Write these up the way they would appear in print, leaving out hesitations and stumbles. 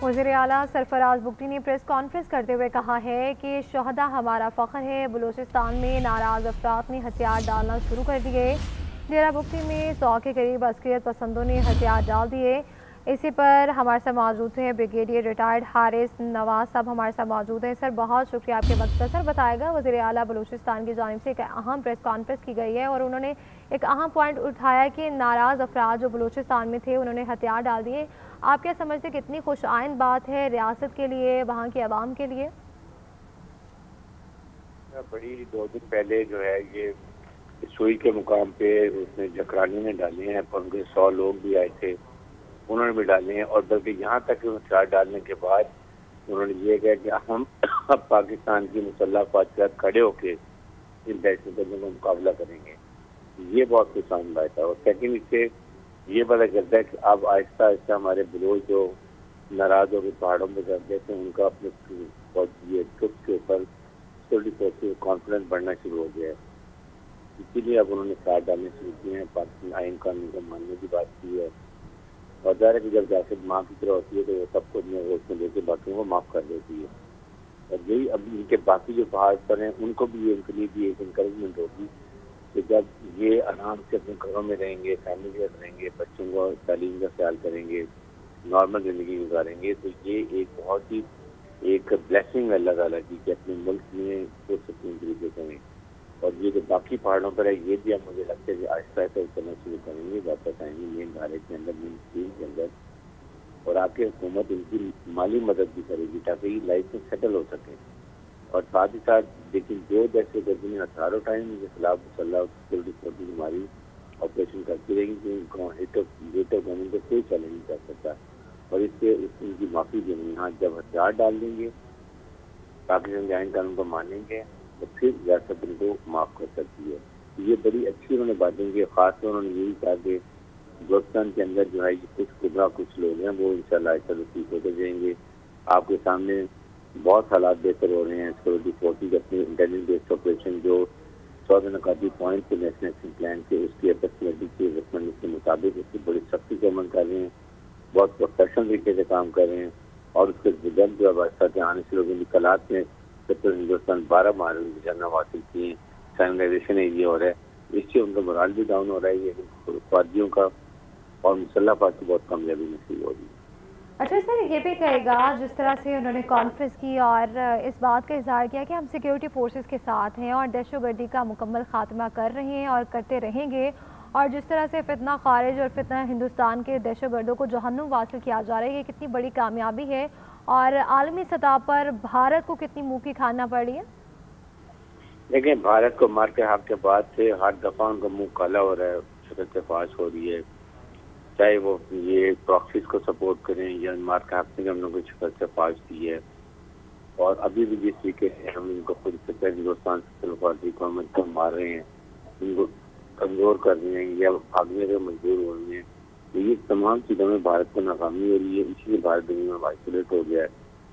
وزیر اعلیٰ سرفراز بگٹی نے پریس کانفرنس کرتے ہوئے کہا ہے کہ شہداء ہمارا فخر ہے۔ بلوچستان میں ناراض افراد نے ہتھیار ڈالنا شروع کر دیے۔ ڈیرہ بگٹی میں 100 کے قریب عسکریت پسندوں نے ہتھیار ڈال دیے۔ اسی پر ہمارے ساتھ موجود ہیں بریگیڈیئر ریٹائرڈ حارث نواز صاحب ہمارے ساتھ موجود ہیں۔ سر بہت شکریہ آپ کے وقت کا۔ سر بتائے گا وزیر اعلیٰ بلوچستان کی جانب سے ایک اہم پریس کانفرنس کی گئی ہے اور انہوں نے ایک اہم پوائنٹ اٹھایا کہ ناراض افراد جو بلوچستان میں تھے انہوں نے ہتھیار ڈال دیے۔ آپ کیا سمجھتے کتنی خوش آئند بات ہے ریاست کے لیے، وہاں کے عوام کے لیے؟ بڑی 2 دن پہلے جو ہے یہ سوئی کے مقام پہ اس نے جکرانی نے ڈالے ہیں، اور ان کے 100 لوگ بھی آئے تھے، انہوں نے بھی ڈالے ہیں، اور بلکہ یہاں تک ہتھیار ڈالنے کے بعد انہوں نے یہ کہا کہ ہم اب پاکستان کی مسلح افواج کے ساتھ کھڑے ہو کے ان دہشت گردوں کا مقابلہ کریں گے۔ یہ بہت خوش آئند بات ہے۔ اور سیکنڈ اس سے یہ پتہ چلتا ہے کہ اب آہستہ آہستہ ہمارے بلوچ جو ناراض ہو کے پہاڑوں پہ چڑھتے تھے ان کا اپنے یہ ٹرپس کے اوپر کانفیڈنس بڑھنا شروع ہو گیا ہے۔ اسی لیے اب انہوں نے ساتھ ڈالنے شروع کیے ہیں، پاکستان آئین قانون کو ماننے کی بات کی ہے، اور ظاہر ہے کہ جب دہشت ماں کی طرح ہوتی ہے تو وہ سب کو اپنے ہوش میں لے کے باقیوں کو معاف کر دیتی ہے، اور یہی اب ان کے باقی جو پہاڑ پر ہیں ان کو بھی ان کے لیے بھی ایک انکریجمنٹ ہوگی کہ جب یہ آرام سے اپنے گھروں میں رہیں گے، فیملی کے ساتھ رہیں گے، بچوں کو تعلیم کا خیال کریں گے، نارمل زندگی گزاریں گے، تو یہ ایک بہت ہی ایک بلیسنگ ہے اللہ تعالیٰ کی کہ اپنے ملک میں خود سکون طریقے سے ہیں۔ اور یہ جو باقی پہاڑوں پر ہے یہ بھی اب مجھے لگتا ہے کہ آہستہ آہستہ چلنا شروع کریں گے، واپس آئیں گے مین دھارے کے اندر، مین اسٹریم کے اندر، اور آ کے حکومت ان کی مالی مدد بھی کرے گی تاکہ یہ لائف میں سیٹل ہو سکے۔ اور ساتھ ہی ساتھ لیکن جو دہشت گردی نے ہزاروں ٹائم ان کے خلاف مسلح سیکورٹی فورسز ہماری آپریشن کرتی رہی کہ ان کو ہٹ گورنمنٹ کو کوئی چیلنج نہیں کر سکتا، اور اس سے ان کی معافی دیں گے۔ یہاں جب ہتھیار ڈال دیں گے، پاکستان کے آئین قانون کو مانیں گے تو پھر ریاست ان کو معاف کر سکتی ہے۔ یہ بڑی اچھی انہوں نے باتیں کی، خاص طور انہوں نے یہی کہا کہ بلوچستان کے اندر جو ہے یہ کچھ خبرا کچھ لوگ ہیں وہ انشاءاللہ ایسا ٹھیک ہوتے جائیں گے۔ آپ کے سامنے بہت حالات بہتر ہو رہے ہیں، سیکورٹی فورسز اپنی انٹیلیجنس بیسڈ آپریشن جو 14 نکاتی پوائنٹ کے نیشنل ایکشن پلان کے اس کی اپرچونیٹی کی ریکمنڈ کے مطابق اس کی بڑی سختی سے عمل کر رہے ہیں، بہت پروفیشنل طریقے سے کام کر رہے ہیں، اور اس کے ریزلٹ جو ہے آنے سے لوگوں انقلاب میں ہندوستان 12 مارل جناب حاصل کیے ہیں، سیملائزیشن ایریا ہو رہا ہے، اس سے ان کا morale بھی ڈاؤن ہو رہا ہے، یہ فوجیوں کا اور مسلح افواج کو بہت کامیابی نصیب ہو رہی ہے۔ اچھا سر یہ بھی کہے گا جس طرح سے انہوں نے کانفرنس کی اور اس بات کا اظہار کیا کہ ہم سیکیورٹی فورسز کے ساتھ ہیں اور دہشت گردی کا مکمل خاتمہ کر رہے ہیں اور کرتے رہیں گے، اور جس طرح سے فتنہ خارج اور فتنہ ہندوستان کے دہشت گردوں کو جہنم واصل کیا جا رہا ہے، یہ کتنی بڑی کامیابی ہے اور عالمی سطح پر بھارت کو کتنی منہ کی کھانا پڑ رہی ہے؟ دیکھیں بھارت کو مار کے حق کے بعد سے ہر دفعہ ان کا منہ کالا ہو رہا ہے، شکست فاش ہو رہی ہے، چاہے وہ یہ پراکسیز کو سپورٹ کریں یا مار کے حق سے ہم لوگوں کو شکست فاش دی ہے، اور ابھی بھی جس طریقے سے ہم ان کو خود سے ہندوستان سے گورنمنٹ کو مار رہے ہیں، ان کو کمزور کر رہے ہیں یا بھاگنے کے مجبور ہو رہے ہیں، تو یہ تمام چیزوں میں بھارت کو ناکامی ہو رہی ہے، اسی لیے بھارت دنیا میں آئسولیٹ ہو گیا ہے،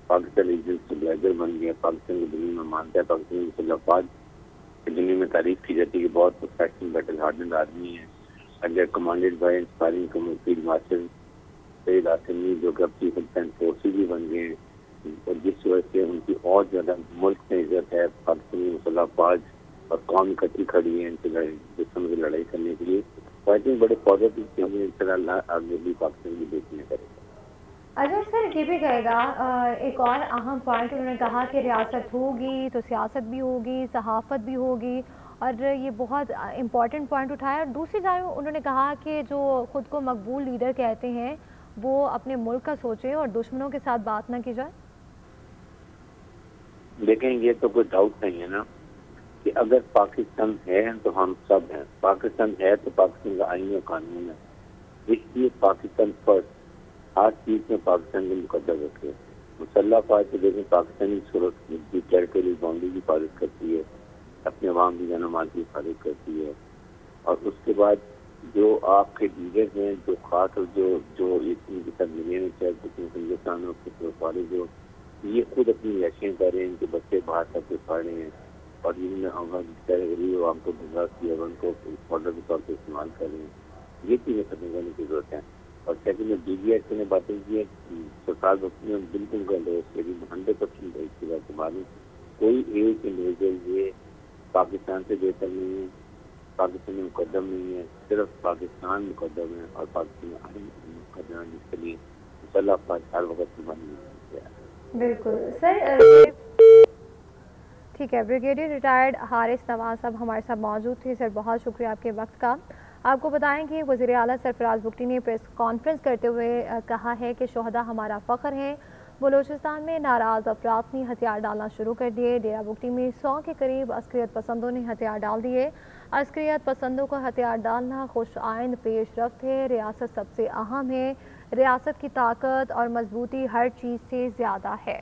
پاکستان ریجن اسٹیبلائزر بن گیا، پاکستان کی دنیا میں مانتا ہے، پاکستان کی مسلح افواج کی دنیا میں تعریف کی جاتی ہے کہ بہت پروفیشنل بیٹل ہارڈنڈ آدمی ہیں، under commanded by inspiring field marshal Syed Asim جو کہ اب چیف آف ڈیفینس فورسز بھی بن گئے ہیں، اور جس وجہ سے ان کی اور زیادہ ملک میں عزت ہے، پاکستانی مسلح افواج اور قوم اکٹھی کھڑی ہے ان سے دشمن کی لڑائی کرنے کے لیے، فائٹنگ بڑے پازیٹیو کہ ہمیں انشاءاللہ آگے بھی پاکستان کی دیکھنے کرے گا۔ اجے سر یہ بھی کہے گا ایک اور اہم پوائنٹ انہوں نے کہا کہ ریاست ہوگی تو سیاست بھی ہوگی، صحافت بھی ہوگی، اور یہ بہت امپورٹنٹ پوائنٹ اٹھایا، اور دوسری جانب انہوں نے کہا کہ جو خود کو مقبول لیڈر کہتے ہیں وہ اپنے ملک کا سوچیں اور دشمنوں کے ساتھ بات نہ کی جائے۔ دیکھیں یہ تو کوئی ڈاؤٹ نہیں ہے نا کہ اگر پاکستان ہے تو ہم سب ہیں، پاکستان ہے تو پاکستان کا آئین و قانون ہے، اس لیے پاکستان فرسٹ، ہر چیز میں پاکستان کو مقدر رکھے۔ مسلح افواج سے دیکھیں پاکستانی صورت کی ٹیریٹوری باؤنڈری کی حفاظت کرتی ہے، اپنے عوام کی جان و مال کی حفاظت کرتی ہے، اور اس کے بعد جو آپ کے لیڈر ہیں جو خاص جو ان کے ساتھ ملے ہیں، چاہے ہندوستان میں اس کے فارغ جو یہ خود اپنی رہائشیں کر رہے ہیں، ان کے بچے باہر تک کے پڑھ رہے ہیں، اور انہوں نے غریب عوام کو گمراہ کیا اور ان کو آرڈر کے طور پہ استعمال کر رہے ہیں، یہ چیزیں ختم کرنے کی ضرورت ہے۔ اور سیکنڈ میں DBS نے باتیں کی ہیں سرفراز بختی نے بالکل غلط ہے، اس کے 100% اس کی بات معلوم کوئی ایک انڈیویجل یہ پاکستان سے بہتر نہیں ہے، پاکستان میں مقدم نہیں ہے، صرف پاکستان مقدم ہے اور پاکستان مقدم ہے جس کے لیے مسلح افواج ہر وقت قربانی دیتے ہیں۔ بالکل سر، ٹھیک ہے، بریگیڈیئر ریٹائرڈ حارث نواز صاحب ہمارے ساتھ موجود تھے۔ سر بہت شکریہ آپ کے وقت کا۔ آپ کو بتائیں کہ وزیر اعلیٰ سرفراز بگٹی نے پریس کانفرنس کرتے ہوئے کہا ہے کہ شہداء ہمارا فخر ہے۔ بلوچستان میں ناراض افراد نے ہتھیار ڈالنا شروع کر دیے۔ ڈیرہ بگٹی میں 100 کے قریب عسکریت پسندوں نے ہتھیار ڈال دیے۔ عسکریت پسندوں کو ہتھیار ڈالنا خوش آئند پیش رفت ہے۔ ریاست سب سے اہم ہے، ریاست کی طاقت اور مضبوطی ہر چیز سے زیادہ ہے۔